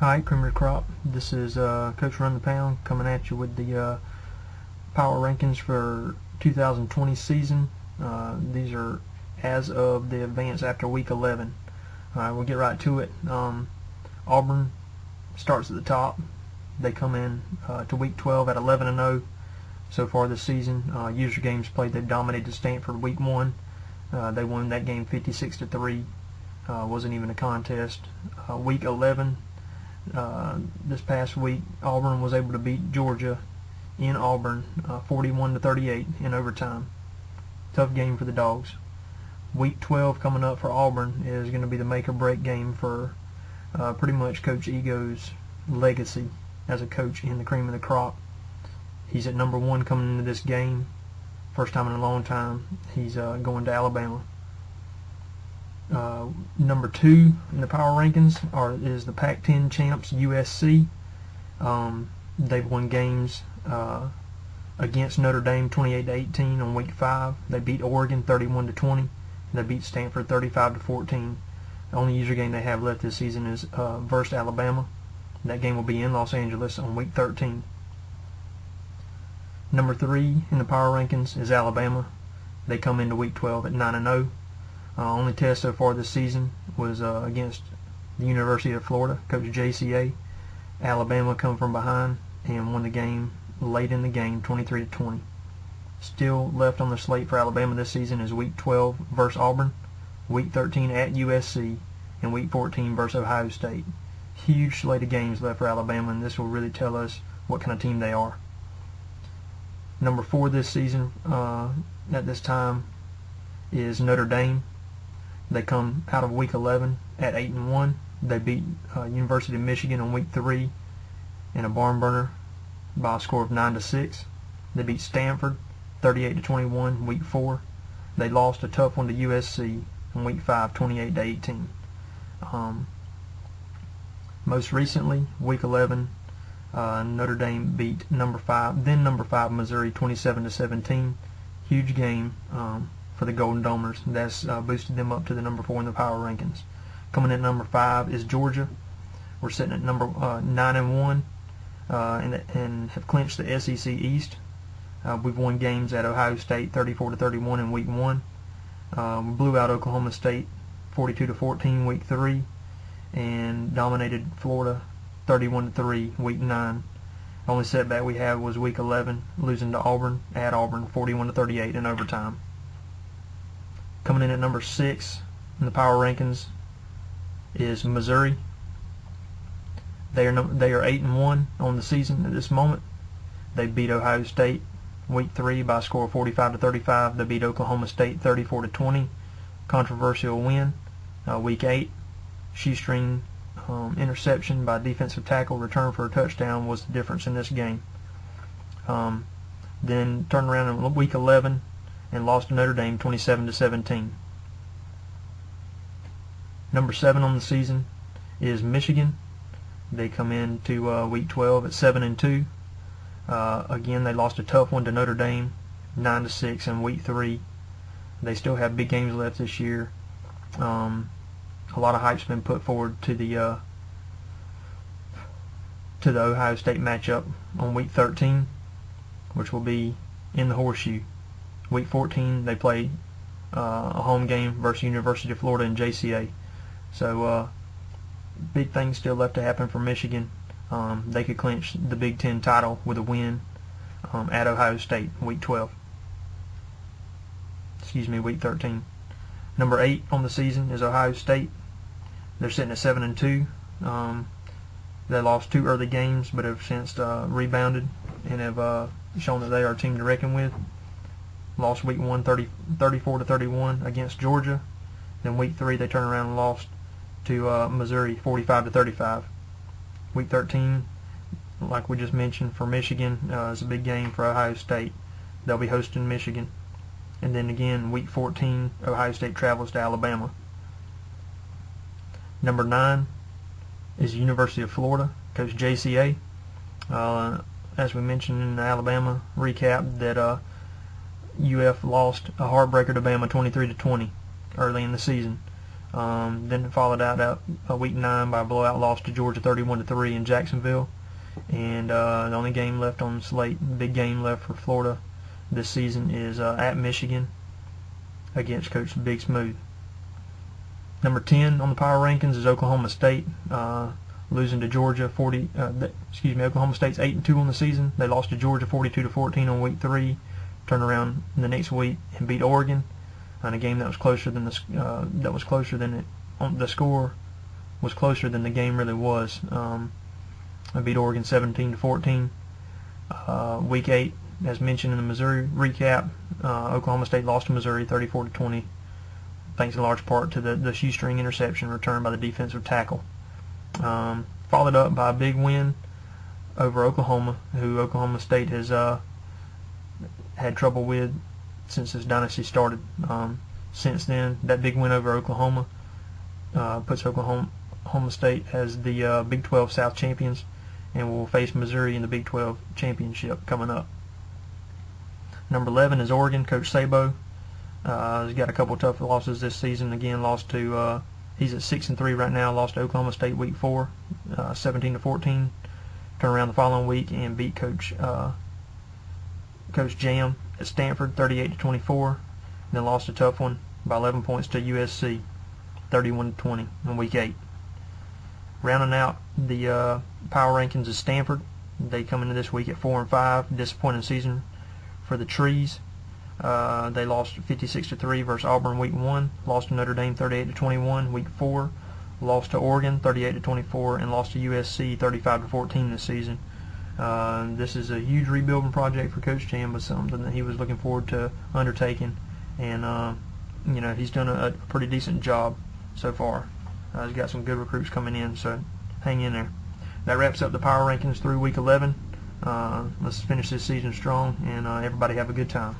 Hi, Creamer Crop. This is Coach Run the Pound coming at you with the power rankings for 2020 season. These are as of the advance after week 11. We'll get right to it. Auburn starts at the top. They come in to week 12 at 11-0 so far this season. User games played, they've dominated Stanford week 1. They won that game 56-3. Wasn't even a contest. Week 11. This past week, Auburn was able to beat Georgia in Auburn 41-38 in overtime. Tough game for the Dogs. Week 12 coming up for Auburn is going to be the make-or-break game for pretty much Coach Ego's legacy as a coach in the cream of the crop. He's at number 1 coming into this game. First time in a long time. He's going to Alabama. Number 2 in the power rankings is the Pac-10 champs USC. They've won games against Notre Dame 28-18 on week 5. They beat Oregon 31-20. They beat Stanford 35-14. The only user game they have left this season is versus Alabama. That game will be in Los Angeles on week 13. Number 3 in the power rankings is Alabama. They come into week 12 at 9-0. Only test so far this season was against the University of Florida, Coach JCA. Alabama come from behind and won the game late in the game, 23-20. Still left on the slate for Alabama this season is week 12 versus Auburn, week 13 at USC, and week 14 versus Ohio State. Huge slate of games left for Alabama, and this will really tell us what kind of team they are. Number 4 this season at this time is Notre Dame. They come out of week 11 at 8-1. They beat University of Michigan on week 3 in a barn burner by a score of 9-6. They beat Stanford 38-21 week 4. They lost a tough one to USC in week 5, 28-18. Most recently, week 11, Notre Dame beat number 5 Missouri 27-17. Huge game for the Golden Domers. That's boosted them up to the number 4 in the power rankings. Coming in at number 5 is Georgia. We're sitting at number 9-1 and have clinched the SEC East. We've won games at Ohio State 34-31 in week 1. We blew out Oklahoma State 42-14 week 3 and dominated Florida 31-3 week 9. The only setback we had was week 11, losing to Auburn at Auburn 41-38 in overtime. Coming in at number 6 in the power rankings is Missouri. They are 8-1 on the season at this moment. They beat Ohio State week 3 by a score of 45-35. They beat Oklahoma State 34-20. Controversial win. Week 8, shoestring interception by defensive tackle, return for a touchdown was the difference in this game. Then turned around in week 11 and lost to Notre Dame 27-17. Number 7 on the season is Michigan. They come into week 12 at 7-2. Again, they lost a tough one to Notre Dame 9-6 in week 3. They still have big games left this year. A lot of hype's been put forward to the Ohio State matchup on week 13, which will be in the Horseshoe. Week 14, they play a home game versus University of Florida and JCA. So big things still left to happen for Michigan. They could clinch the Big Ten title with a win at Ohio State week 12. Week 13. Number 8 on the season is Ohio State. They're sitting at 7-2. They lost 2 early games, but have since rebounded and have shown that they are a team to reckon with. Lost week 1 34-31 against Georgia. Then week 3 they turned around and lost to Missouri 45-35. Week 13, like we just mentioned, for Michigan is a big game for Ohio State. They'll be hosting Michigan. And then again, week 14, Ohio State travels to Alabama. Number 9 is University of Florida, Coach JCA. As we mentioned in the Alabama recap, that UF lost a heartbreaker to Bama 23-20 early in the season. Then followed out week 9 by a blowout loss to Georgia 31-3 in Jacksonville. And the only game left on the slate, big game left for Florida this season, is at Michigan against Coach Big Smooth. Number 10 on the power rankings is Oklahoma State, losing to Georgia Oklahoma State's 8-2 on the season. They lost to Georgia 42-14 on week 3, turned around the next week and beat Oregon in a game that was closer than the score was closer than the game really was. I beat Oregon 17-14. Week 8, as mentioned in the Missouri recap, Oklahoma State lost to Missouri 34-20, thanks in large part to the shoestring interception returned by the defensive tackle. Followed up by a big win over Oklahoma, who Oklahoma State has had trouble with since this dynasty started. Since then, that big win over Oklahoma puts Oklahoma State as the Big 12 South champions, and will face Missouri in the Big 12 championship coming up. Number 11 is Oregon. Coach Sabo has got a couple tough losses this season. Again, lost to he's at 6-3 right now. Lost to Oklahoma State week 4, 17-14. Turned around the following week and beat Coach Jam at Stanford 38-24. Then lost a tough one by 11 points to USC 31-20 in week 8. Rounding out the power rankings is Stanford. They come into this week at 4-5. Disappointing season for the Trees. They lost 56-3 versus Auburn week 1. Lost to Notre Dame 38-21 week 4. Lost to Oregon 38-24, and lost to USC 35-14 this season. This is a huge rebuilding project for Coach Jam, but something that he was looking forward to undertaking, and he's done a pretty decent job so far. He's got some good recruits coming in, so hang in there. That wraps up the power rankings through week 11. Let's finish this season strong, and everybody have a good time.